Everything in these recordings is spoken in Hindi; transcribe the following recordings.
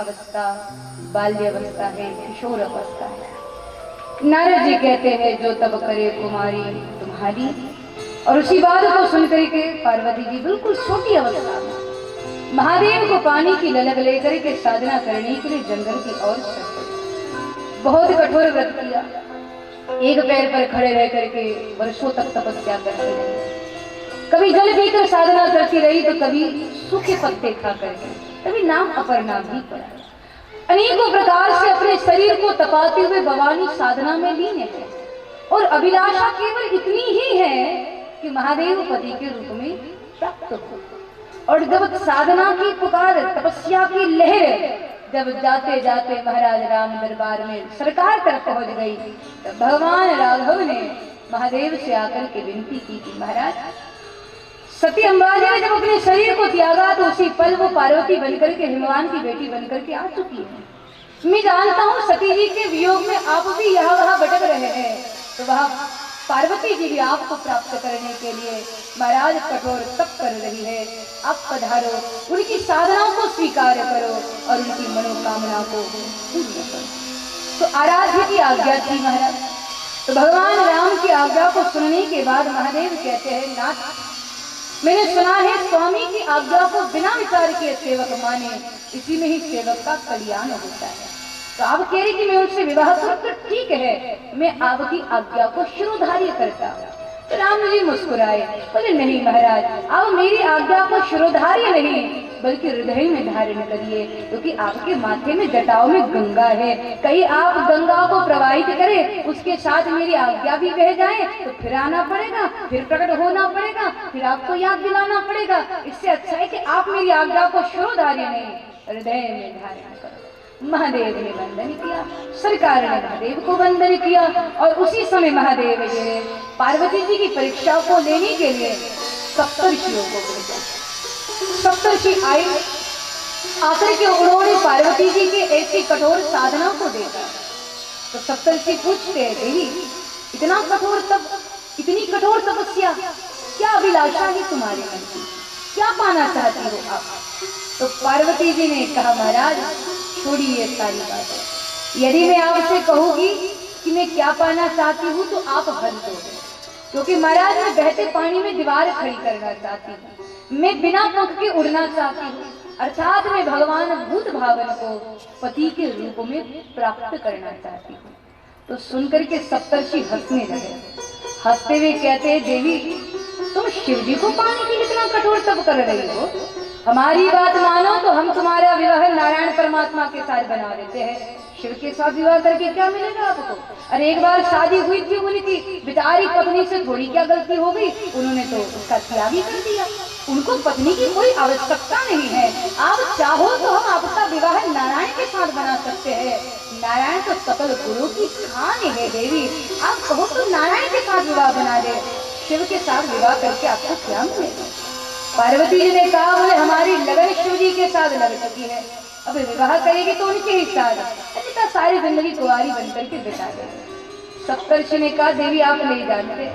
अवस्था बाल्यावस्था है, किशोर अवस्था है। नारद जी कहते हैं जो तब करे कुमारी तुम्हारी, और उसी बात को सुनकर के पार्वती जी बिल्कुल छोटी अवस्था में महादेव को पानी की ललक लेकर के साधना करने के लिए जंगल की ओर चल। बहुत कठोर व्रत किया, एक पैर पर खड़े रह करके वर्षों तक तपस्या करती रही। कभी जल पीकर साधना करती रही तो कभी सूखे पत्ते खा करके, कभी नाम अपरनाम भी पड़ा। अनेकों प्रकार से अपने शरीर को तपाते हुए भवानी साधना में लीन है, और अभिलाषा केवल इतनी ही है कि महादेव पति के रूप में प्राप्त हो। और जब साधना की पुकार, तपस्या की लहर जब जाते जाते महाराज राम दरबार में सरकार तक पहुंच गई, तो भगवान राघव ने महादेव से आकर के विनती की कि महाराज, सती अंबाजी ने जब अपने शरीर को त्यागा तो उसी पल वो पार्वती बनकर के, हिमवान की बेटी बनकर के आ चुकी है। मैं जानता हूँ सती जी के वियोग में आप भी यहाँ वहाँ भटक रहे हैं, तो वहाँ पार्वती जी भी आपको प्राप्त करने के लिए महाराज कठोर तप कर रही है। आप पधारो, उनकी साधनाओं को स्वीकार करो और उनकी मनोकामना को पूर्ण करो। तो आराध्य की आज्ञा थी महाराज। तो भगवान राम की आज्ञा को सुनने के बाद महादेव कहते हैं, नाथ, मैंने सुना है स्वामी की आज्ञा को बिना विचार किए सेवक माने, इसी में ही सेवक का कल्याण होता है। तो आप कह रही कि मैं उनसे विवाह करूं, तो ठीक है, मैं आपकी आज्ञा को शिरोधार्य करता हूं। तो राम जी मुस्कुराए, बोले नहीं महाराज, आप मेरी आज्ञा को शिरोधार्य नहीं बल्कि हृदय में धारण करिए, क्योंकि आपके माथे में जटाओं में गंगा है। कहीं आप गंगा को प्रवाहित करें, उसके साथ मेरी आज्ञा भी बह जाए तो फिर आना पड़ेगा, फिर प्रकट होना पड़ेगा, फिर आपको याद दिलाना पड़ेगा। इससे अच्छा है कि आप मेरी आज्ञा को शिरोधार्य नहीं, हृदय में धारण करो। महादेव ने वंदन किया, सरकार ने महादेव को वंदन किया, और उसी समय महादेव जी ने पार्वती जी की परीक्षा को लेने के लिए सप्तर्षियों को भेजा। सप्तर्षि आए, आकर के उन्होंने पार्वती जी के ऐसी कठोर साधना को देखा। तो सप्तर्षि पूछते हैं, देवी इतना कठोर तप, इतनी कठोर तपस्या, क्या अभिलाषा है तुम्हारे मन की, क्या पाना चाहती हो आप? तो पार्वती जी ने कहा, महाराज छोड़िए सारी बातें, यदि मैं आपसे कहूंगी कि मैं क्या पाना चाहती हूँ तो आप हंस दोगे, क्योंकि महाराज मैं बहते पानी में दीवार खड़ी करना चाहती हूँ, मैं बिना पंख के उड़ना चाहती हूँ, अर्थात मैं भगवान भूत भावन को पति के रूप में प्राप्त करना चाहती हूँ। तो सुनकर के सप्तर्षि हंसने लगे, हंसते हुए कहते हैं, देवी तुम शिव जी को पाने के लिए इतना कठोर तप कर रही हो, हमारी बात मानो तो हम तुम्हारा विवाह नारायण परमात्मा के साथ बना देते हैं। शिव के साथ विवाह करके क्या मिलेगा आपको? अरे एक बार शादी हुई थी उनकी, बेचारी पत्नी से थोड़ी क्या गलती हो गई, उन्होंने तो उसका त्याग ही कर दिया। उनको पत्नी की कोई आवश्यकता नहीं है। आप चाहो तो हम आपका विवाह नारायण के साथ बना सकते हैं। नारायण तो सकल गुरु की खान है देवी, आप कहो तो नारायण के साथ विवाह बना दे। शिव के साथ विवाह करके आपको क्या मिलेगा? पार्वती जी ने कहा, बोले हमारी लगन शिव जी के साथ लग चुकी है, अब विवाह करेगी तो उनके ही साथ, अन्यथा सारी जिंदगी कुंवारी बनकर के बिता देगी। सप्तर्षि ने कहा, देवी आप नहीं जानते,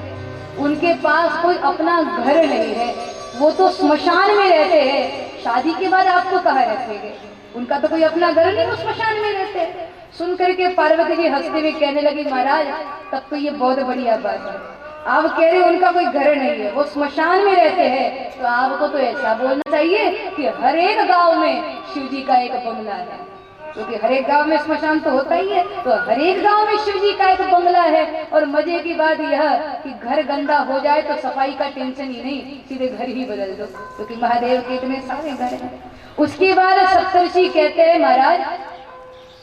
उनके पास कोई अपना घर नहीं है, वो तो स्मशान में रहते हैं, शादी के बाद आपको कहाँ रखेंगे? उनका तो कोई अपना घर नहीं, वो स्मशान में रहते हैं। सुन करके पार्वती जी हंसते हुए कहने लगी, महाराज तब तो ये बहुत बढ़िया बात है, आप कह रहे उनका कोई घर नहीं है, वो स्मशान में रहते हैं, तो आपको तो ऐसा बोलना चाहिए कि हर एक गांव में शिव जी का एक बंगला है, क्योंकि हर एक गांव में स्मशान तो होता ही है, तो हर एक गांव में शिव जी का एक बंगला है। और मजे की बात यह कि घर गंदा हो जाए तो सफाई का टेंशन ही नहीं, सीधे घर ही बदल दो, क्योंकि महादेव के इतने सारे घर हैं। उसके बाद सप्तर्षि कहते हैं, महाराज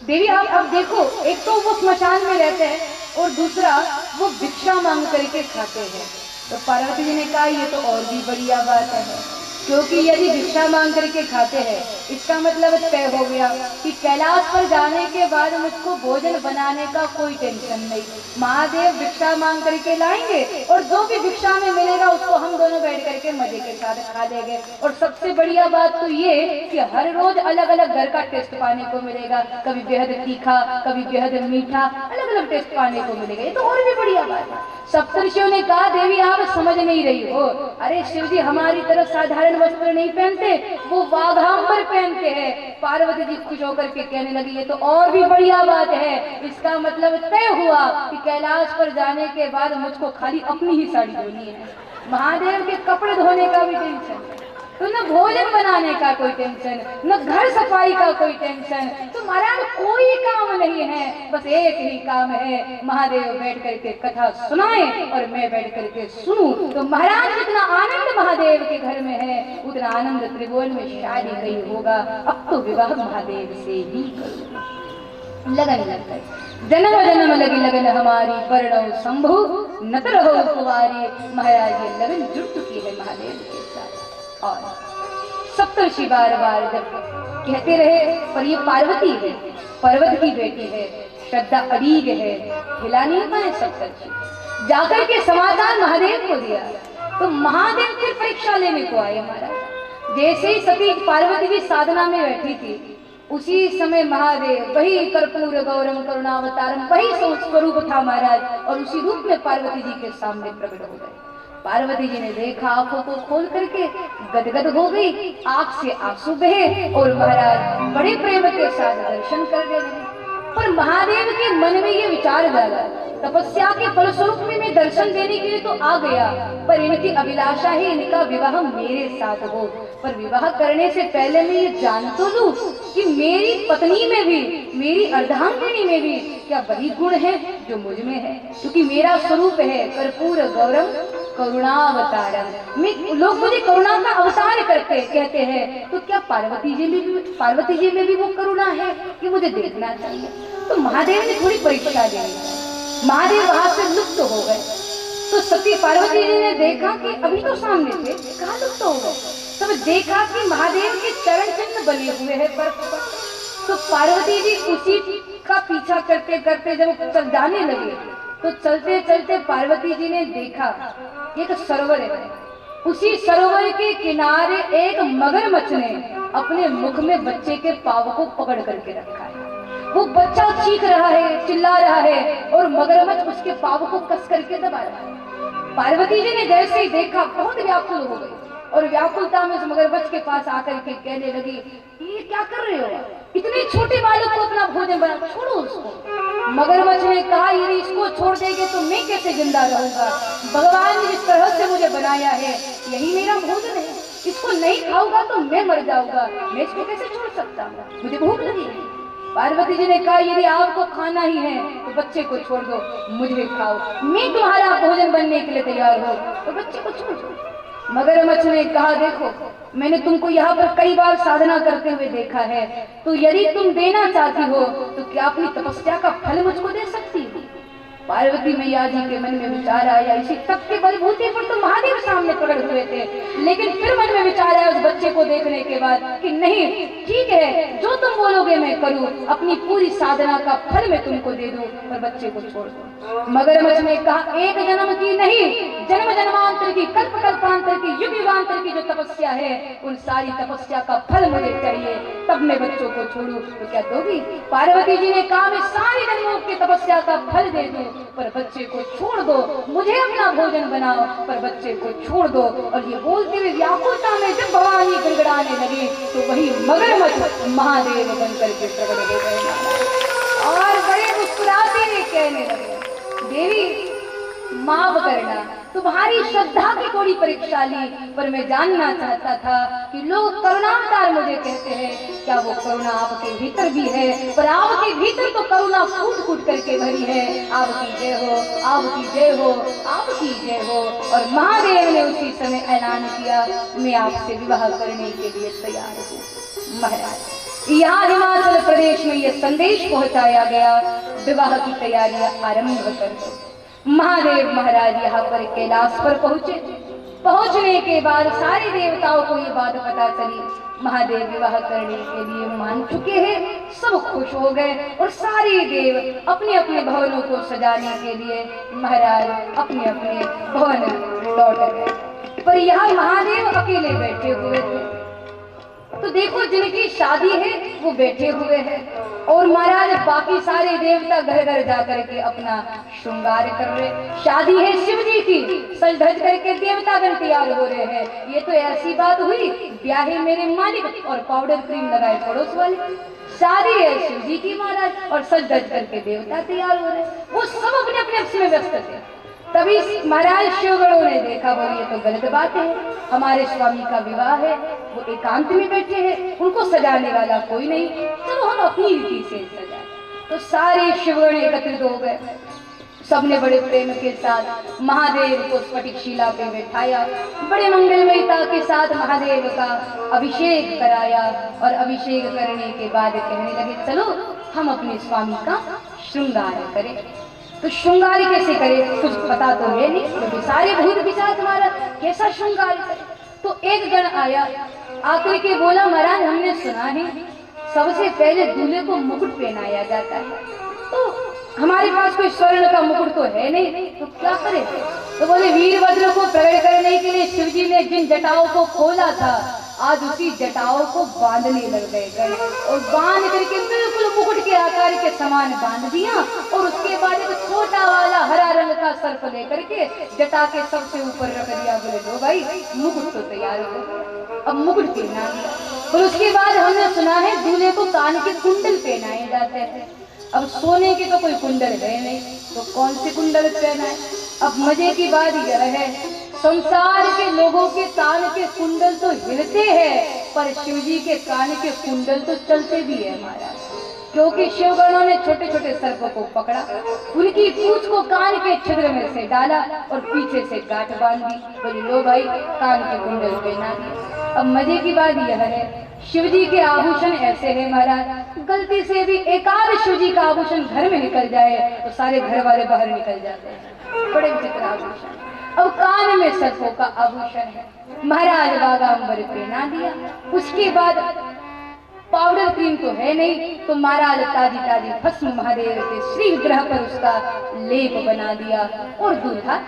देवी आप अब देखो, एक तो वो स्मशान में रहते हैं और दूसरा वो भिक्षा मांग करके खाते हैं। तो पार्वती जी ने कहा, ये तो और भी बढ़िया बात है, क्योंकि यदि भिक्षा मांग करके खाते हैं इसका मतलब तय हो गया कि कैलाश पर जाने के बाद मुझको भोजन बनाने का कोई टेंशन नहीं, महादेव भिक्षा मांग करके लाएंगे और जो भी भिक्षा में मिलेगा उसको हम दोनों बैठ करके मजे के साथ खा लेंगे। और सबसे बढ़िया बात तो ये कि हर रोज अलग अलग घर का टेस्ट पाने को मिलेगा, कभी बेहद तीखा, कभी बेहद मीठा, अलग मतलब टेस्ट पाने को मिलेगा, ये तो और भी बढ़िया बात है। सप्तर्षियों ने कहा देवी आप समझ नहीं रही हो, अरे शिव जी हमारी तरह साधारण वस्त्र नहीं पहनते, वो वाघांबर पहनते हैं। पार्वती जी खुश होकर के कहने लगी ये तो और भी बढ़िया बात है, इसका मतलब तय हुआ कि कैलाश पर जाने के बाद मुझको खाली अपनी ही साड़ी धोनी है, महादेव के कपड़े धोने का भी टेंशन, तो न भोजन बनाने का कोई टेंशन, न घर सफाई का कोई टेंशन, तो महाराज कोई काम नहीं है, बस एक ही काम है, महादेव बैठ करके कथा सुनाए और मैं बैठ करके सुनूं। तो महाराज जितना आनंद महादेव के घर में है उतना आनंद त्रिभुवन में शायद ही कहीं होगा। अब तो विवाह महादेव से ही करूं। लगन लग गई, जन्म जन्म लगी लगन हमारी, वर्णो शंभु नत रहो कुंवारी। महाराज ये लगन जुड़ चुकी है महादेव के साथ। और सप्तर्षि बार बार जब कहते रहे पर ये पार्वती है, पर्वत की बेटी है, श्रद्धा अड़ीग है, हिला नहीं पाए सप्तर्षि। जाकर के समाचार महादेव को दिया तो महादेव फिर परीक्षा लेने को आए महाराज। जैसे ही सती पार्वती की साधना में बैठी थी उसी समय महादेव वही कर्पूर गौरम करुणावतारम वही स्वरूप था महाराज, और उसी रूप में पार्वती जी के सामने प्रकट हो गए। पार्वती जी ने देखा, आंखों को खोल करके गदगद हो गई, आंख से आंसू बहे और महाराज बड़े प्रेम के साथ दर्शन करने लगे। पर महादेव के मन में ये विचार डाला तपस्या के फलस्वरूप में मैं दर्शन देने के लिए तो आ गया, पर इनकी अभिलाषा है इनका विवाह मेरे साथ हो, पर विवाह करने से पहले मैं ये जान तो लूं कि मेरी पत्नी में भी, मेरी अर्धांगिनी में भी क्या वही गुण है जो मुझ में है, क्योंकि मेरा स्वरूप है कर्पूर गौरम करुणावतारम। लोग मुझे करुणा का अवतार करते कहते हैं, तो क्या पार्वती जी में भी वो करुणा है कि मुझे देखना चाहिए। तो महादेव ने थोड़ी परीक्षा दी, महादेव वहां से लुप्त हो गए। तो सती पार्वती जी ने देखा कि अभी तो सामने थे, कहाँ लुप्त हो गए। तब देखा कि महादेव के चरण चिन्ह बने हुए हैं बर्फ पर। तो पार्वती जी उसी का पीछा करते करते जब चल जाने लगे तो चलते चलते पार्वती जी ने देखा एक सरोवर है, उसी सरोवर के किनारे एक मगरमच्छ ने अपने मुख में बच्चे के पाव को पकड़ करके रखा है। वो बच्चा चीख रहा है, चिल्ला रहा है और मगरमच्छ उसके पाव को कस करके दबा रहा है। पार्वती जी ने जैसे ही देखा बहुत व्याकुल हो गई और व्याकुलता में उस मगरमच्छ के पास आकर के कहने लगी ये क्या कर रहे हो, इतने छोटे बालक को अपना भोजन बना, छोड़ो उसको। मगरमच्छ ने कहा यदि इसको छोड़ देंगे तो मैं कैसे जिंदा रहूंगा, भगवान ने जिस तरह से मुझे बनाया है यही मेरा भोजन है, इसको नहीं खाऊंगा तो मैं मर जाऊंगा, मैं इसको कैसे छोड़ सकता हूँ, मुझे भूख लगी है। पार्वती जी ने कहा यदि आपको खाना ही है तो बच्चे को छोड़ दो, मुझे खाओ, मैं तुम्हारा भोजन बनने के लिए तैयार हूँ, तो बच्चे को छोड़ दो। मगरमच्छ ने कहा देखो मैंने तुमको यहाँ पर कई बार साधना करते हुए देखा है, तो यदि तुम देना चाहती हो तो क्या अपनी तपस्या का फल मुझको दे सकती हो। पार्वती मैया जी के मन में विचार आया, इसी तप के बलबूते पर तो महादेव सामने प्रकट हुए थे, लेकिन फिर मन में विचार आया उस बच्चे को देखने के बाद कि नहीं ठीक है जो तुम बोलोगे मैं करूं, अपनी पूरी साधना का फल मैं तुमको दे दूं, पर बच्चे को छोड़ दो। मगरमच्छ ने कहा एक जन्म की नहीं, जन्म जन्मांतर की, कल्प कल्पांतर की, युग युगांतर की जो तपस्या है उन सारी तपस्या का फल मुझे चाहिए, तब मैं बच्चों को छोड़ू तो क्या दोगी। पार्वती जी ने कहा मैं सारी जन्मों की तपस्या का फल दे दूं, पर बच्चे को छोड़ दो, मुझे अपना भोजन बनाओ, पर बच्चे को छोड़ दो। और ये बोलते हुए व्याकुलता में जब भवानी गड़गड़ाने लगी तो वही मगरमच्छ महादेव बनकर के प्रकट हो गए और बड़े मुस्कुराते हुए कहने लगे देवी माफ करना, तुम्हारी श्रद्धा की थोड़ी परीक्षा ली, पर मैं जानना चाहता था कि लोग करुणावतार मुझे कहते हैं, क्या वो करुणा आपके भीतर भी है, पर आपके भीतर तो करुणा फूट फूट करके भरी है। आपकी जय हो, आपकी जय हो, आपकी जय हो। और महादेव ने उसी समय ऐलान किया मैं आपसे विवाह करने के लिए तैयार हूँ। महाराज यहाँ हिमाचल प्रदेश में यह संदेश पहुंचाया गया विवाह की तैयारियां आरंभ कर दो। महादेव महाराज यहाँ पर कैलाश पर पहुंचे। पहुंचने के बाद सारे देवताओं को ये बात पता चली, महादेव विवाह करने के लिए मान चुके हैं। सब खुश हो गए और सारे देव अपने अपने भवनों को सजाने के लिए महाराज अपने अपने भवन लौट गए। पर यहाँ महादेव अकेले बैठे हुए थे। तो देखो जिनकी शादी है वो बैठे हुए हैं और महाराज बाकी सारे देवता घर घर जाकर के अपना श्रृंगार कर रहे। शादी है शिव जी की, सज धज करके देवतागण तैयार हो रहे हैं। ये तो ऐसी बात हुई, ब्याहे मेरे मालिक और पाउडर क्रीम लगाए पड़ोस वाले। शादी है शिव जी की महाराज और सज धज करके देवता तैयार हो रहे। वो सब अपने अपने में व्यस्त थे। तभी महाराज शिवगणों ने देखा, बोले ये तो गलत बात है, हमारे स्वामी का विवाह है, वो एकांत में बैठे हैं, उनको सजाने वाला कोई नहीं, चलो हम अपनी रीति से सजाएं। तो सारे शिवगण एकत्रित हो गए। सबने बड़े प्रेम के साथ महादेव को स्फटिक शिला पे बैठाया, बड़े मंगलमयता के साथ महादेव का अभिषेक कराया और अभिषेक करने के बाद कहने लगे चलो हम अपने स्वामी का श्रृंगार करें। तो श्रृंगार कैसे करे कुछ पता तो है नहीं, क्योंकि सारे भूत पिशाच हमारा कैसा श्रृंगार करे। तो एक गण आया, आकर के बोला महाराज हमने सुना है सबसे पहले दूल्हे को मुकुट पहनाया जाता है, तो हमारे पास कोई स्वर्ण का मुकुट तो है नहीं, तो क्या करें। तो बोले वीरभद्र को प्रकट करने के लिए शिव जी ने जिन जटाओं को खोला था आज उसी जटाओं को बांधने लग गए और बांध करके बिल्कुल मुकुट के आकार के समान बांध दिया। और उसके बाद एक छोटा वाला हरा रंग का सर्प लेकर के जटा के सबसे ऊपर रख दिया। बोले लो भाई मुकुट तो तैयार हो गया, अब मुकुट पहना दिया। और उसके बाद हमने सुना है दूल्हे को कान के कुंडल पहनाए जाते हैं। अब सोने के तो कोई कुंडल है नहीं, तो कौन से कुंडल पहनाए। अब मजे की बात यह है संसार के लोगों के कान के कुंडल तो हिलते हैं पर शिव जी के कान के कुंडल तो चलते भी है महाराज, क्योंकि शिवगणों ने छोटे छोटे सर्प को पकड़ा, उनकी पूंछ को कान के छिद्र में से डाला और पीछे से गांठ बांध दी। बोले लो भाई कान के कुंडल पहना दिए। अब मजे की बात यह है शिव जी के आभूषण ऐसे हैं महाराज, गलती से भी एकाध शिव जी का आभूषण घर में निकल जाए तो सारे घर वाले बाहर निकल जाते हैं। बड़े विचित्र आभूषण। अब कान में सर्पों का आभूषण है, महाराज बागांबर पहना दिया। उसके बाद पाउडर क्रीम तो है नहीं, तो महाराज ताजी ताजी भस्म महादेव के श्री विग्रह पर उसका लेप बना दिया और दूल्हा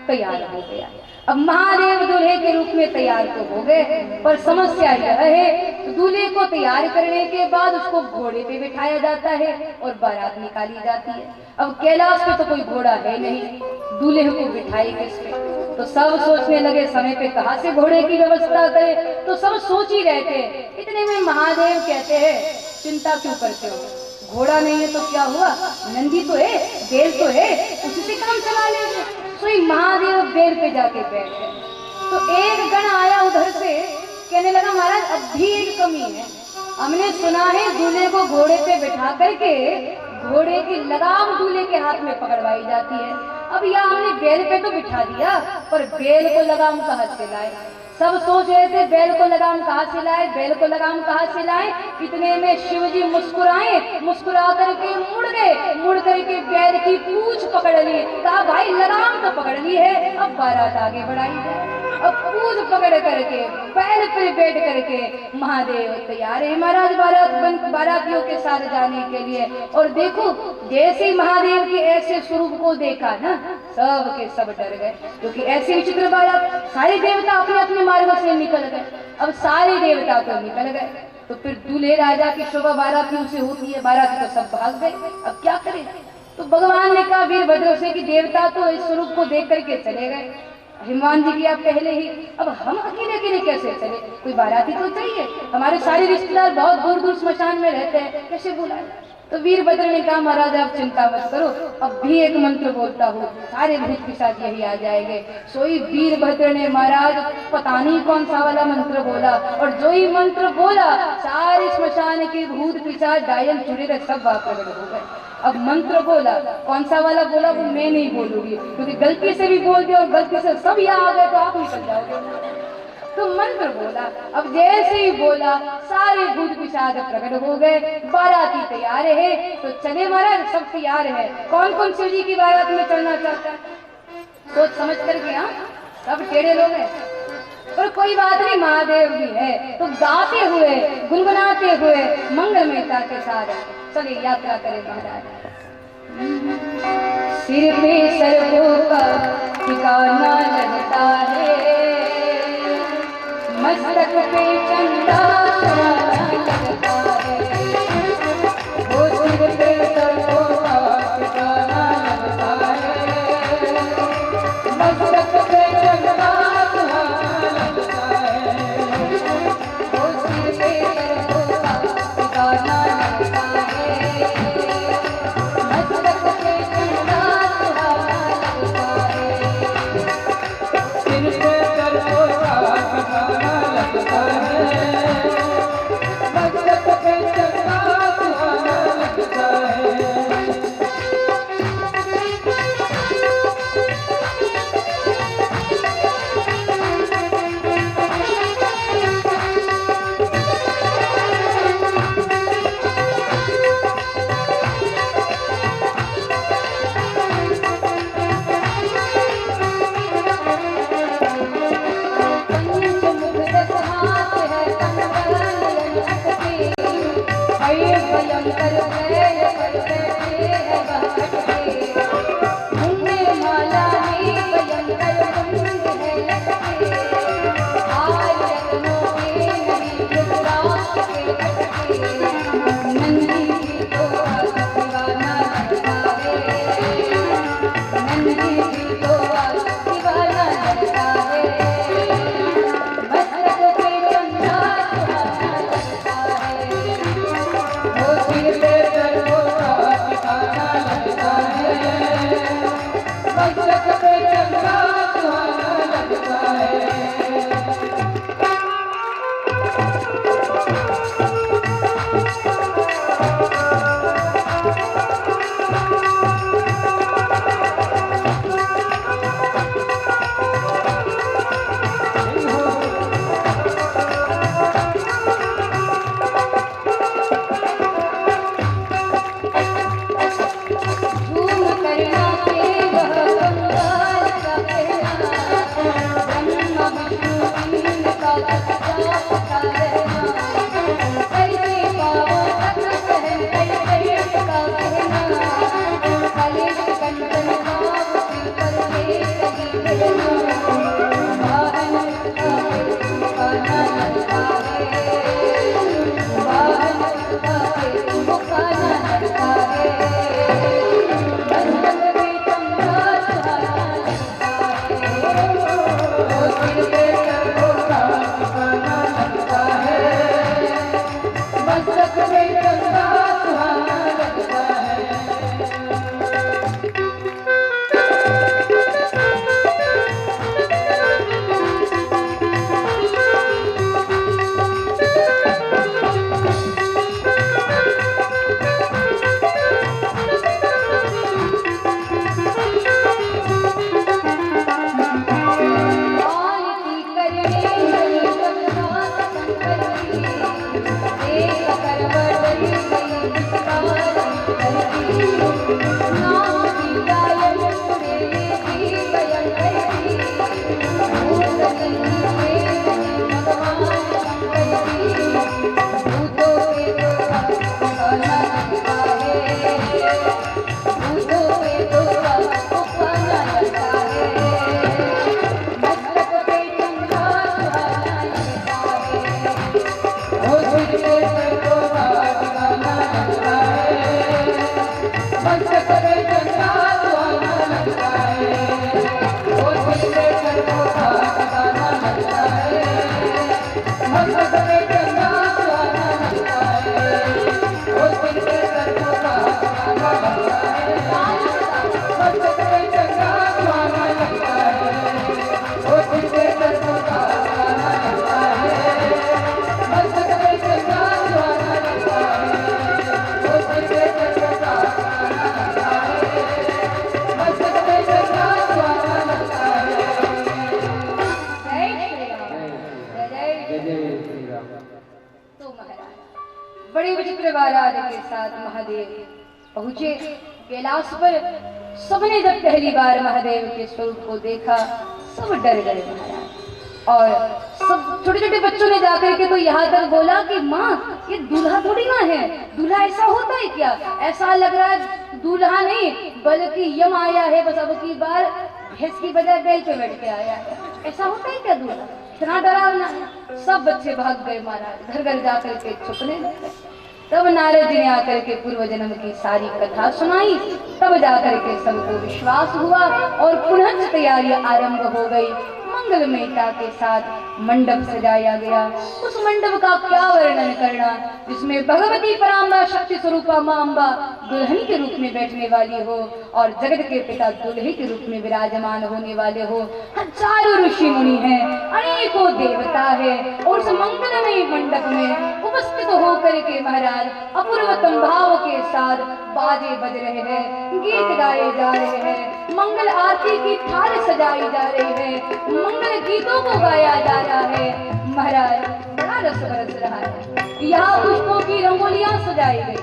तैयार हो गया। अब महादेव दूल्हे के रूप में तैयार तो हो गए, पर समस्या यह है दूल्हे को तैयार करने के बाद उसको घोड़े पे बिठाया जाता है और बारात निकाली जाती है। अब कैलाश पे तो कोई घोड़ा है नहीं, दूल्हे को बिठाई किस पे। तो सब सोचने लगे समय पे कहाँ से घोड़े की व्यवस्था करें, तो सब सोच ही रहे थे। इतने में महादेव कहते हैं चिंता क्यों करते हो, घोड़ा नहीं है तो क्या हुआ, नंदी तो है, बैल तो है, उसी से काम चला लेंगे। तो महादेव बैल पे जाके बैठ गए। तो एक गण आया उधर से, कहने लगा महाराज अब भी एक कमी है, हमने सुना है दूल्हे को घोड़े पे बिठा करके घोड़े की लगाम दूल्हे के हाथ में पकड़वाई जाती है। अब यह हमने बैल पे तो बिठा दिया, पर बैल को लगाम कहाँ से लाए। सब सोच रहे थे बैल को लगाम कहाँ से लाए, बैल को लगाम कहाँ से लाए। इतने में शिव जी मुस्कुराए, मुस्कुरा करके मुड़ करके बैल की पूंछ पकड़ ली। कहा भाई लगाम तो पकड़ ली है, अब बारात आगे बढ़ाई जाए। अब पूंछ पकड़ करके बैल पे बैठ करके महादेव तैयार है महाराज बारातियों के साथ जाने के लिए। और देखो जैसे महादेव के ऐसे स्वरूप को देखा ना, सब के सब डर गए, क्योंकि ऐसी विचित्र बारात। सारे देवता अपने अपने मार्ग से निकल गए। अब सारे देवता तो निकल गए, तो फिर दूल्हे राजा की शोभा बारातियों से होती है, बाराती तो सब भाग गए। अब क्या करें। तो भगवान ने कहा वीरभद्र से कि देवता तो इस स्वरूप को देख करके चले गए, हनुमान जी की आप पहले ही, अब हम अकेले अकेले कैसे चले, कोई बाराती तो चाहिए। हमारे सारे रिश्तेदार बहुत दूर दूर स्मशान में रहते हैं, कैसे बुलाए। तो वीरभद्र ने कहा महाराज आप चिंता मत करो, अब भी एक मंत्र बोलता हूँ, सारे भूत पिशाच यही आ जाएंगे। सोई वीरभद्र ने महाराज पता नहीं कौन सा वाला मंत्र बोला, और जो ही मंत्र बोला सारे स्मशान के भूत पिशाच डायन चुड़ैल सब प्रकट हो गए। अब मंत्र बोला, कौन सा वाला बोला वो मैं नहीं बोलूंगी, क्योंकि गलती से भी बोल दिया और गलती से सब यहाँ आ गए तो आप निकल जाओगे। तो मंत्र बोला, अब जैसे ही बोला सारे भूत पिशाच प्रकट हो गए। बाराती तैयार है, तो चले महाराज सब तैयार है। कौन कौन शिव जी की बारात में चलना चाहता है, सोच समझ करके। हाँ सब टेढ़े लोग हैं, पर कोई बात नहीं, महादेव भी है। तो गाते हुए गुनगुनाते हुए मंगलमयता के साथ चले यात्रा करें महाराज। सिर पे सर्वों का ठिकाना लगता है, मस्तक पे चंदा लगता है, वो महाराज के साथ महादेव पहुंचे कैलाश पर। सबने जब पहली बार महादेव के स्वरूप को देखा सब डर गए महाराज। और सब छोटे छोटे बच्चों ने जाकर के तो यहाँ तक बोला कि माँ ये दूल्हा थोड़ी ना है, दूल्हा ऐसा होता है क्या? ऐसा लग रहा है दूल्हा नहीं बल्कि यम आया है, बस अब की बार भैंस की बजाय बैल पे बैठ के आया है। ऐसा होता है क्या दूल्हा? इतना डरावना है। सब बच्चे भाग गए महाराज, घर घर जाकर के छुपने लगे। तब नारद जी ने आकर के पूर्व जन्म की सारी कथा सुनाई। तब जाकर के सबको विश्वास हुआ और पुनः तैयारी आरंभ हो गई। मंगलमयता के साथ मंडप सजाया गया। उस मंडप का क्या वर्णन करना, जिसमें भगवती पराम्बा शक्ति स्वरूपा मां अम्बा दुल्हन के रूप में बैठने वाली हो और जगत के पिता दुल्हे के रूप में विराजमान होने वाले हो। हजारों ऋषि मुनि हैं, अनेकों देवता है और उस मंगलमय मंडप में उपस्थित होकर के महाराज अपूर्वतम भाव के साथ बाजे बज रहे हैं, गीत गाए जा रहे हैं, मंगल आरती की थाल सजाई जा रही है, मंगल गीतों को गाया जा रहा है। महाराज बड़ा रस बरस रहा है। यहाँ पुष्पों की रंगोलियां सजाई गई,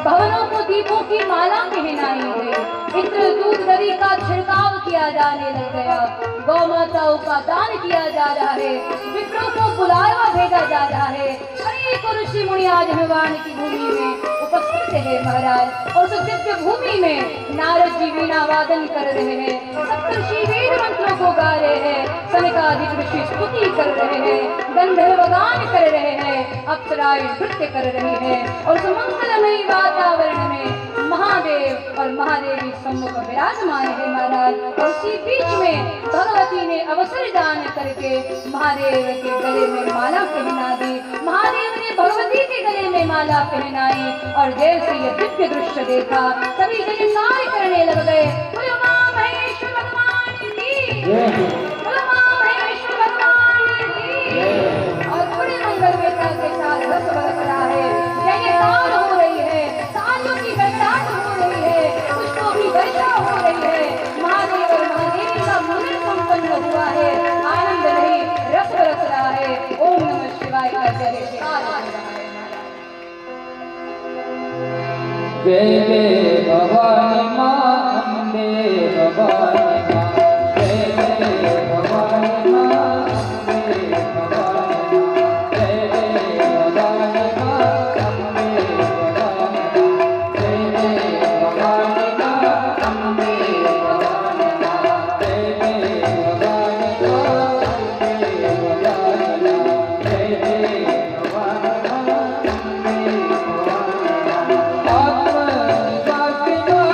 भवनों को दीपों की माला पहनाई गई, इत्र दूध दरी का छिड़काव किया जाने लग गया, गौ माताओं का दान किया जा रहा है, विप्रों को बुलावा भेजा जा रहा है। अनेकों ऋषि मुनि आज भगवान की भूमि में उपस्थित है महाराज। और उस दिव्य भूमि में नारद जी वीणा वादन कर रहे हैं, सप्तर्षि वेद मंत्रों को गा रहे हैं, सनकादिक ऋषि स्तुति कर रहे हैं, गंधर्व गान कर रहे हैं, अप्सराएं नृत्य कर रही है। और उस मंगलमयी वातावरण में महादेव और महादेवी सम्मुख विराजमान है महाराज। और उसी बीच में भगवती ने अवसर दान करके महादेव के गले में माला पहना दी। महादेव ने भगवती के गले में माला पहनाई और जैसे ये दिव्य दृश्य देखा सभी जयकार करने लग गए। बोलो मां महेश्वर भगवान की, बोलो मां महेश्वर भगवान की। और बड़े मंगलमयता के साथ रस बरस रहा है, जयकार हो रही है, तालियों की गड़गड़ाहट हो रही है, पुष्पों की वर्षा हो रही है। महादेव और महादेवी का मिलन संपन्न हुआ है, आनंद नहीं रस बरस रहा है। ओम नमः शिवाय का जयकार हो रहा है। जय जय भवानी मां अम्बे भवानी मां, जय जय भवानी मां अम्बे भवानी मां, जय जय भवानी मां अम्बे भवानी मां, जय जय भवानी मां अम्बे भवानी मां, जय जय भवानी मां अम्बे भवानी मां, जय जय भवानी मां अम्बे भवानी मां।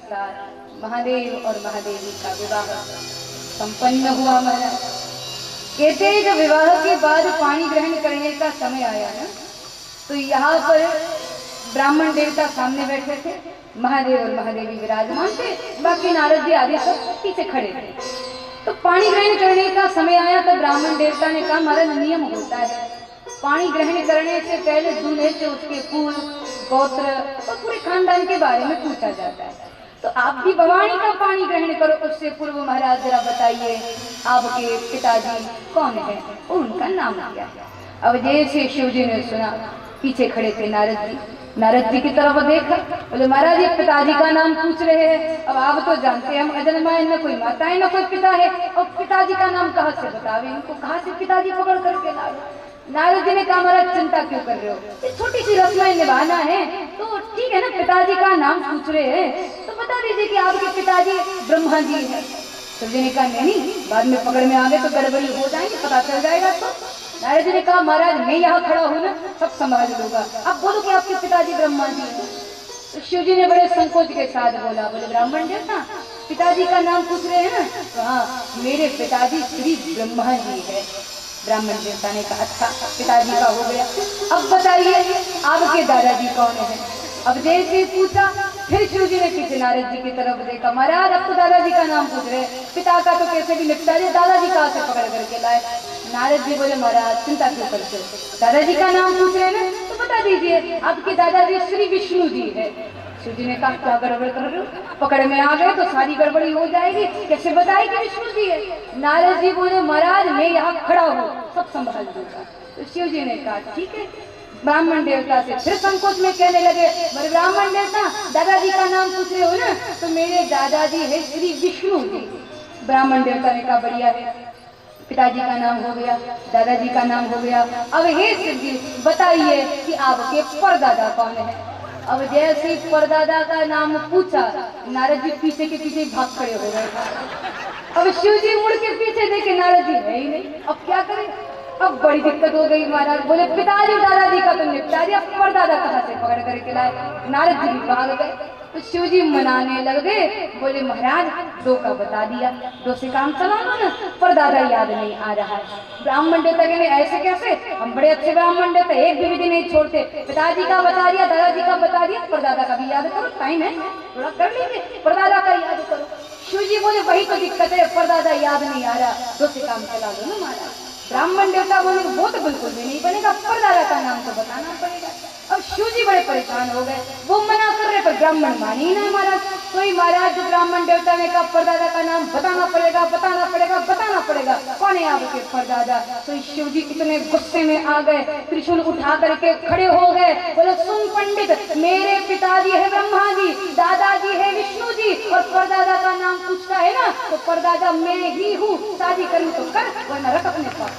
साथ महादेव और महादेवी का विवाह संपन्न हुआ महाराज। कहते हैं जब विवाह के बाद पानी ग्रहण करने का समय आया ना, तो यहाँ पर ब्राह्मण देवता सामने बैठे थे, महादेव और महादेवी विराजमान थे, बाकी नारद जी आदि सब पीछे खड़े थे। तो पानी ग्रहण करने का समय आया तो ब्राह्मण देवता ने कहा महाराज नियम होता है, पानी ग्रहण करने से पहले दूल्हे से उसके कुल गोत्र और पूरे खानदान के बारे में पूछा जाता है। तो आप भी भवानी का पानी ग्रहण करो, उससे पूर्व महाराज जरा बताइए आपके पिताजी कौन है, उनका नाम क्या है। अब जैसे शिव जी ने सुना, पीछे खड़े थे नारद जी, नारद जी की तरफ देखा, बोले महाराज ये पिताजी का नाम पूछ रहे हैं। अब आप तो जानते हैं हम अजन्मा, न कोई माता है न कोई पिता है, और पिताजी का नाम कहाँ से बतावे, इनको कहाँ से पिताजी पकड़ करके लावे। नारद जी ने कहा महाराज चिंता क्यों कर रहे हो, छोटी सी रस्में निभाना है तो ठीक है ना, पिताजी का नाम पूछ रहे हैं तो बता दीजिए कि आपके पिताजी ब्रह्मा जी है। शिव जी ने कहा नहीं, बाद में पकड़ में आ गए तो गड़बड़ी हो जाएंगे, पता चल जाएगा। तो नारद जी ने कहा महाराज मैं यहाँ खड़ा हूँ ना, सब संभाल लूंगा, आप बोलो कि आपके पिताजी ब्रह्मा जी हैं। तो शिव जी ने बड़े संकोच के साथ बोला, बोले ब्राह्मण देवता पिताजी का नाम पूछ रहे हैं ना, तो हाँ मेरे पिताजी श्री ब्रह्मा जी है। ब्राह्मण देवता ने कहा अच्छा पिताजी का हो गया, अब बताइए आपके दादाजी कौन है। अब जैसे पूछा फिर शिव जी ने पीछे नारद जी की तरफ देखा, महाराज अब तो दादाजी का नाम पूछ रहे, पिता का तो कैसे भी निपटा रहे, दादाजी कहाँ से पकड़ करके लाए। नारद जी बोले महाराज चिंता क्यों करते हो, दादाजी का नाम पूछ रहे हैं तो बता दीजिए आपके दादाजी श्री विष्णु जी है। शिव जी ने कहा क्या गड़बड़ कर रहे हो, पकड़ में आ गए तो सारी गड़बड़ी हो जाएगी, कैसे बताए कि विष्णु जी है। नारद जी बोले महाराज मैं यहाँ खड़ा हूँ, सब संभाल दूंगा। तो शिव जी ने कहा ठीक है। ब्राह्मण देवता से फिर संकोच में कहने लगे, बोले ब्राह्मण देवता दादाजी का नाम पूछ रहे हो ना, तो मेरे दादाजी है श्री विष्णु जी। ब्राह्मण देवता ने कहा बढ़िया है, पिताजी का नाम हो गया, दादाजी का नाम हो गया, अब हे शिव जी बताइए कि आपके परदादा कौन है। अब जैसे ही परदादा का नाम पूछा, नारद जी पीछे के पीछे भाग खड़े हो गए। अब शिव जी मुड़ के पीछे देखे नारद जी है ही नहीं, अब क्या करें। अब बड़ी दिक्कत हो गई महाराज, बोले पिताजी दादाजी का तो निपटा दिया, परदादा कहाँ से पकड़ करके लाए। नारद जी भी भाग गए। तो शिव जी मनाने लग गए, बोले महाराज दो का बता दिया, दो से काम चला लो ना, परदादा याद नहीं आ रहा है। ब्राह्मण देवता कहने ऐसे कैसे, हम बड़े अच्छे ब्राह्मण देवता एक भी विधि नहीं छोड़ते, पिताजी का बता दिया, दादाजी का बता दिया, परदादा का भी याद करो, टाइम है थोड़ा कर लीजिए, परदादा का याद करो। शिव जी बोले वही तो दिक्कत है, परदादा याद नहीं आ रहा, दो से काम चला लो ना महाराज। ब्राह्मण देवता बोले वो तो बिल्कुल भी नहीं बनेगा, परदादा का नाम तो बताना पड़ेगा। अब शिव जी बड़े परेशान हो गए, वो मना कर रहे पर ब्राह्मण माने ही नहीं महाराज। तो ही महाराज ब्राह्मण देवता ने कहा परदादा का नाम बताना पड़ेगा, बताना पड़ेगा, बताना पड़ेगा, कौन है आपके परदादा। तो शिव जी इतने गुस्से में आ गए, त्रिशूल उठा करके खड़े हो गए, बोले सुन पंडित मेरे पिताजी है ब्रह्मा जी, दादाजी है विष्णु जी, और परदादा का नाम पूछता है ना तो परदादा मैं ही हूँ, शादी करूँ तो कर वरना रख अपने पास।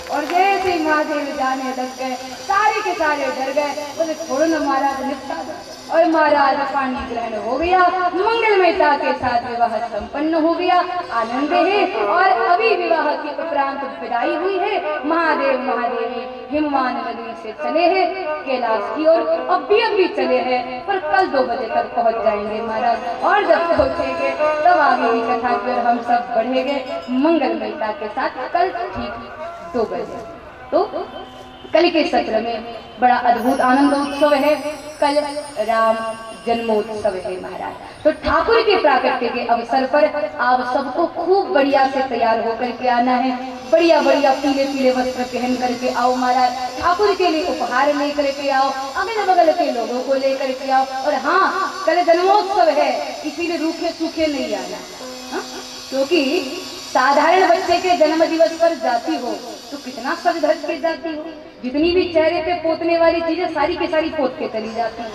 और जैसे ही महादेव जाने लग गए, सारे के सारे डर गए, बोले छोड़ो न महाराज निपटा दो। और महाराज पानी ग्रहण हो गया, मंगलमयता के साथ विवाह संपन्न हो गया, आनंद है। और अभी विवाह के उपरांत विदाई हुई है, महादेव महादेवी हिमवान नगरी से चले हैं कैलाश की ओर, अभी चले हैं, पर कल 2 बजे तक पहुंच जाएंगे महाराज। और जब पहुंचेंगे तब आगे की कथा की ओर हम सब बढ़ेंगे मंगलमयता के साथ, कल ठीक 2 बजे। तो कल के सत्र में बड़ा अद्भुत आनंदोत्सव है, कल राम जन्मोत्सव है महाराज। तो ठाकुर के प्राकट्य के अवसर पर आप सबको खूब बढ़िया से तैयार होकर के आना है, बढ़िया बढ़िया पीले पीले वस्त्र पहन करके आओ महाराज, ठाकुर के लिए उपहार लेकर के आओ, अगल बगल के लोगों को लेकर के आओ। और हाँ कल जन्मोत्सव है, इसीलिए रूखे सूखे नहीं आना, क्योंकि साधारण बच्चे के जन्म दिवस पर जाती हो तो कितना सज धज के जाती हो, जितनी भी चेहरे पे पोतने वाली चीजें सारी के सारी पोत के चली जाती है।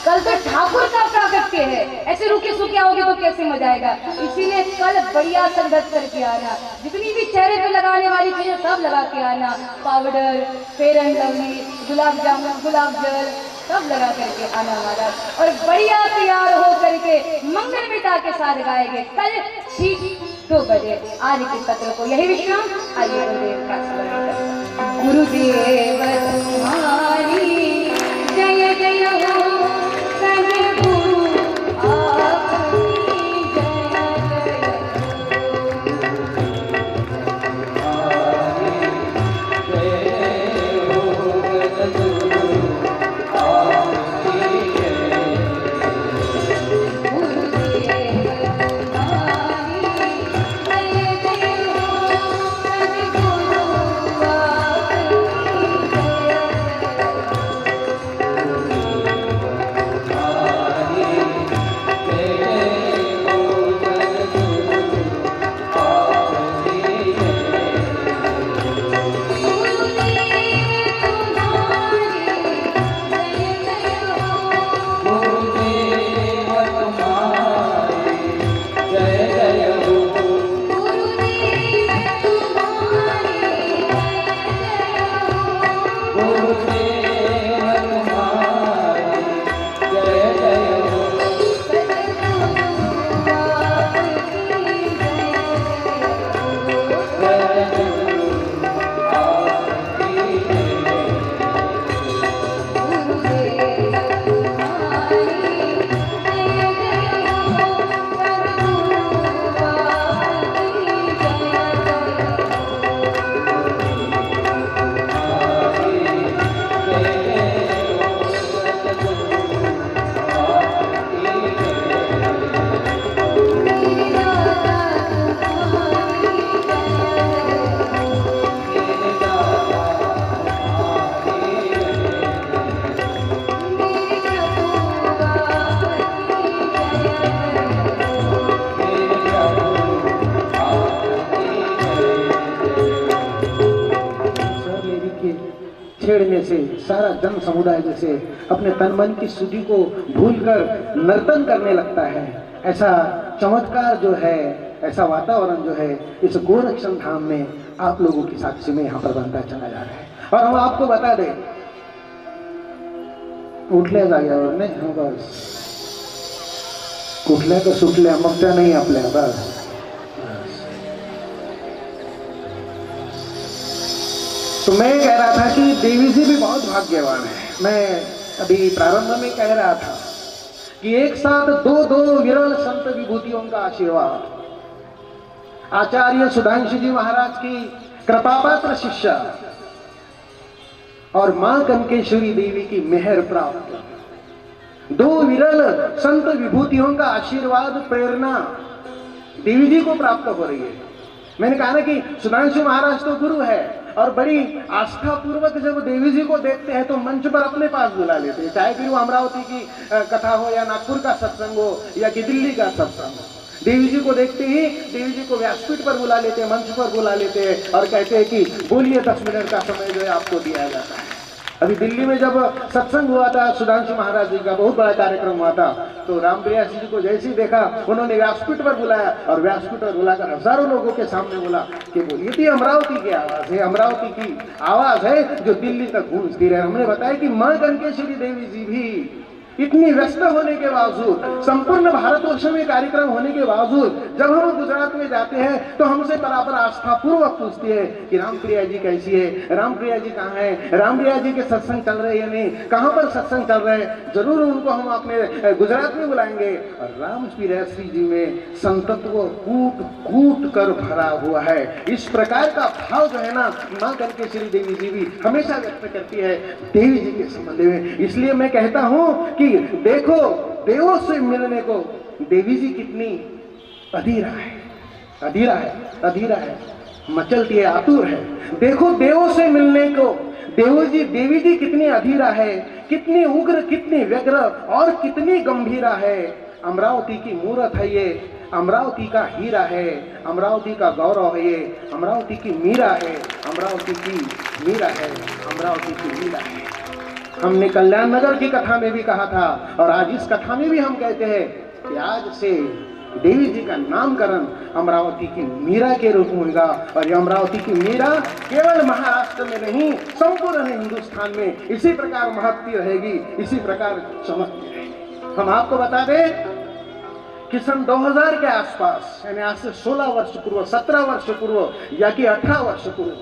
कल तो ठाकुर का प्राकट्य है, ऐसे रूखे सूखे आओगे तो कैसे मजा आएगा। इसीलिए कल बढ़िया सज धज करके आना, जितनी भी चेहरे पे लगाने वाली चीजें सब लगा के आना, powder, fair and lovely, gulab jamun, गुलाब जल सब लगा करके आना महाराज। और बढ़िया तैयार हो करके मंगलमयता के साथ गाएंगे कल ठीक 2 बजे। आज के सत्र को यही विश्राम, आइए गुरुदेव का स्मरण करें। गुरुदेव तुम्हारी जय जय हो सद्गुरु छेड़ने से सारा जन समुदाय जैसे अपने तन मन की शुद्धि को भूलकर नर्तन करने लगता है। ऐसा चमत्कार जो है, ऐसा वातावरण जो है इस गोरक्षण धाम में आप लोगों की साक्षी में यहाँ पर बनता चला जा रहा है। और हम आपको बता दें, उठल्या जाग्यावर नाही, हो बस कुठल्या का सुटल्या मग त्या नाही आपल्या, बस तो मैं कह रहा था कि देवी जी भी बहुत भाग्यवान है। मैं अभी प्रारंभ में कह रहा था कि एक साथ दो विरल संत विभूतियों का आशीर्वाद, आचार्य सुधांशु जी महाराज की कृपापात्र शिष्य और मां कनकेश्वरी देवी की मेहर प्राप्त, दो विरल संत विभूतियों का आशीर्वाद, प्रेरणा देवी जी को प्राप्त हो रही है। मैंने कहा ना कि सुधांशु महाराज तो गुरु है और बड़ी आस्था पूर्वक जब देवी जी को देखते हैं तो मंच पर अपने पास बुला लेते हैं, चाहे फिर वो अमरावती की कथा हो या नागपुर का सत्संग हो या कि दिल्ली का सत्संग हो। देवी जी को देखते ही देवी जी को व्यासपीठ पर बुला लेते हैं, मंच पर बुला लेते हैं और कहते हैं कि बोलिए 10 मिनट का समय जो है आपको दिया जाता है। अभी दिल्ली में जब सत्संग हुआ था, सुधांशु महाराज जी का बहुत बड़ा कार्यक्रम हुआ था, तो रामप्रिया जी को जैसे ही देखा उन्होंने व्यासपीठ पर बुलाया और व्यासपीठ पर बुलाकर हजारों लोगों के सामने बोला कि बोलिए थी अमरावती की आवाज है, अमरावती की आवाज है जो दिल्ली तक गूंजती रहे। हमने बताया कि मां कनकेश्वरी देवी जी भी इतनी व्यस्त होने के बावजूद, संपूर्ण भारतवर्ष में कार्यक्रम होने के बावजूद, जब हम गुजरात में जाते हैं तो हमसे बराबर आस्था पूर्वक पूछती है कि रामप्रिया जी कैसी है, रामप्रिया जी कहाँ है, रामप्रिया जी के सत्संग चल रहे हैं या नहीं, कहाँ पर सत्संग चल रहे हैं, जरूर उनको हम अपने गुजरात में बुलाएंगे। और रामप्रिया जी में संतत्व कूट कूट कर भरा हुआ है। इस प्रकार का भाव जो है ना मां कनकेश्वरी देवी जी भी हमेशा व्यक्त करती है देवी जी के संबंध में। इसलिए मैं कहता हूं कि देखो देवों से मिलने को देवी जी कितनी अधीरा है, अधीरा है, अधीरा है, मचलती है, आतुर है। देखो देवों से मिलने को देवी जी कितनी अधीरा है, कितनी उग्र, कितनी व्यग्र और कितनी गंभीरा है। अमरावती की मूरत है ये, अमरावती का हीरा है, अमरावती का गौरव है ये, अमरावती की मीरा है, अमरावती की मीरा है, अमरावती की मीरा है। हमने कल्याण नगर की कथा में भी कहा था और आज इस कथा में भी हम कहते हैं कि आज से देवी जी का नामकरण अमरावती की मीरा के रूप में होगा। और ये अमरावती की मीरा केवल महाराष्ट्र में नहीं, संपूर्ण हिंदुस्तान में इसी प्रकार महकती रहेगी, इसी प्रकार चमकती रहेगी। हम आपको बता दें कि सन 2000 के आसपास, यानी आज से 16 वर्ष पूर्व, 17 वर्ष पूर्व या कि 18 वर्ष पूर्व,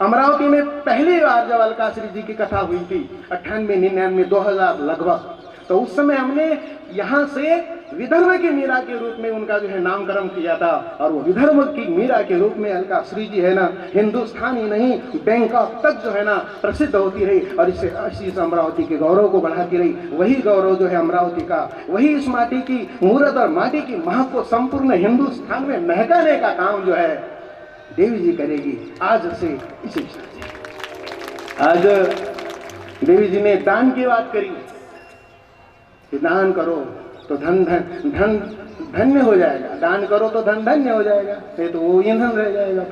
अमरावती में पहली बार जब अलकाश्री जी की कथा हुई थी 98, 99, 2000 लगभग, तो उस समय हमने यहाँ से विदर्भ की मीरा के रूप में उनका जो है नामकरण किया था। और वो विदर्भ की मीरा के रूप में अलकाश्री जी है ना हिंदुस्तान ही नहीं बैंकॉक तक जो है ना प्रसिद्ध होती रही और इससे इस अमरावती के गौरव को बढ़ाती रही। वही गौरव जो है अमरावती का, वही इस माटी की मूरत और माटी की महक को संपूर्ण हिंदुस्तान में महकाने का काम जो है देवी जी करेगी आज से इसी क्षण। आज देवी जी ने दान की बात करी कि दान करो तो धन धन धन धन्य हो जाएगा, दान करो तो धन धन्य हो जाएगा, नहीं तो वो ईंधन रह जाएगा।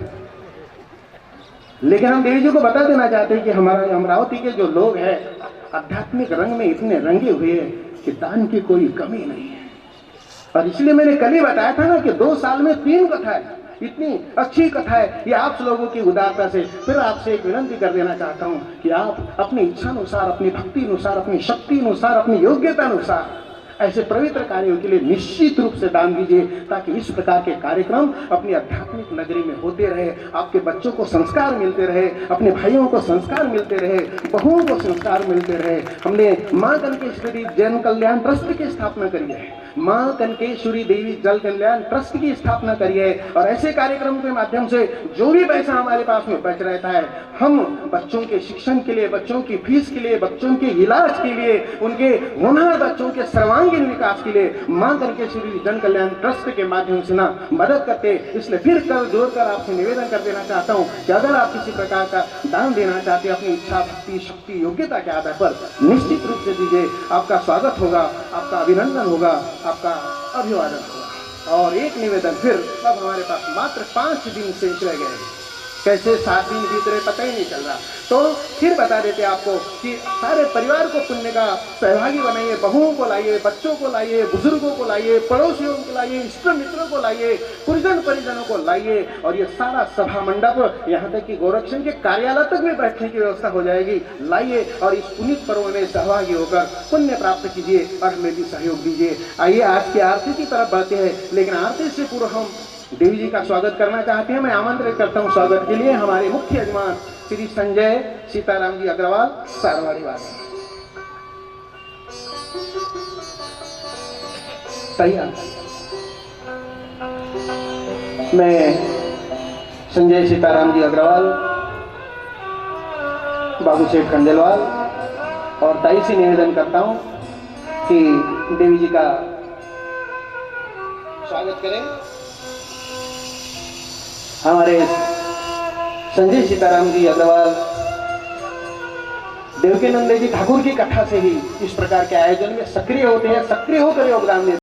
लेकिन हम देवी जी को बता देना चाहते हैं कि हमारा अमरावती के जो लोग हैं आध्यात्मिक रंग में इतने रंगे हुए हैं कि दान की कोई कमी नहीं है। और इसलिए मैंने कल ही बताया था ना कि 2 साल में 3 कथाएं, इतनी अच्छी कथा है। ये आप लोगों की उदारता से फिर आपसे एक विनती कर देना चाहता हूँ कि आप अपनी इच्छा अनुसार, अपनी भक्ति अनुसार, अपनी शक्ति अनुसार, अपनी योग्यता अनुसार ऐसे पवित्र कार्यों के लिए निश्चित रूप से दान दीजिए, ताकि इस प्रकार के कार्यक्रम अपनी आध्यात्मिक नगरी में होते रहे, आपके बच्चों को संस्कार मिलते रहे, अपने भाइयों को संस्कार मिलते रहे, बहुओं को संस्कार मिलते रहे। हमने माँ कनकेश्वरी जन कल्याण ट्रस्ट की स्थापना करी है, माँ कनकेश्वरी देवी जल कल्याण ट्रस्ट की स्थापना करी है, और ऐसे कार्यक्रम के माध्यम से जो भी पैसा हमारे पास में बच रहता है, हम बच्चों के शिक्षण के लिए, बच्चों की फीस के लिए, बच्चों के इलाज के लिए, उनके होनहार बच्चों के सर्वांगीण विकास के लिए मां कनकेश्वरी जन कल्याण ट्रस्ट के माध्यम से ना मदद करते। इसलिए फिर कर जोर कर आपसे निवेदन कर देना चाहता हूं कि अगर आप किसी प्रकार का दान देना चाहते हैं, अपनी इच्छा, भक्ति, शक्ति, योग्यता के आधार पर निश्चित रूप से दीजिए। आपका स्वागत होगा, आपका अभिनंदन होगा, आपका अभिवादन होगा। और एक निवेदन फिर, अब हमारे पास मात्र 5 दिन शेष रह गए, कैसे 7 दिन बीत रहे पता ही नहीं चल रहा। तो फिर बता देते आपको कि सारे परिवार को पुण्य का सहभागी बनाइए, बहुओं को लाइए, बच्चों को लाइए, बुजुर्गों को लाइए, पड़ोसियों को लाइए, इष्ट मित्रों को लाइए, परिजन परिजनों को लाइए, और ये सारा सभा मंडप, यहाँ तक कि गोरक्षण के कार्यालय तक में बैठने की व्यवस्था हो जाएगी। लाइए और इस पुनीत पर्व में सहभागी होकर पुण्य प्राप्त कीजिए और हमें भी सहयोग दीजिए। आइए आज की आरती की तरफ बढ़ते हैं, लेकिन आरती से पूर्व हम देवी जी का स्वागत करना चाहते हैं। मैं आमंत्रित करता हूं स्वागत के लिए हमारे मुख्य यजमान श्री संजय सीताराम जी अग्रवाल, सारवाड़ी वाले। तैयार। मैं संजय सीताराम जी अग्रवाल, बाबू सेठ खंडेलवाल और ताई से निवेदन करता हूं कि देवी जी का स्वागत करें। हमारे संजय सीताराम जी अग्रवाल देवकीनंद जी ठाकुर की कथा से ही इस प्रकार के आयोजन में सक्रिय होते हैं, सक्रिय होकर योगदान देते हैं।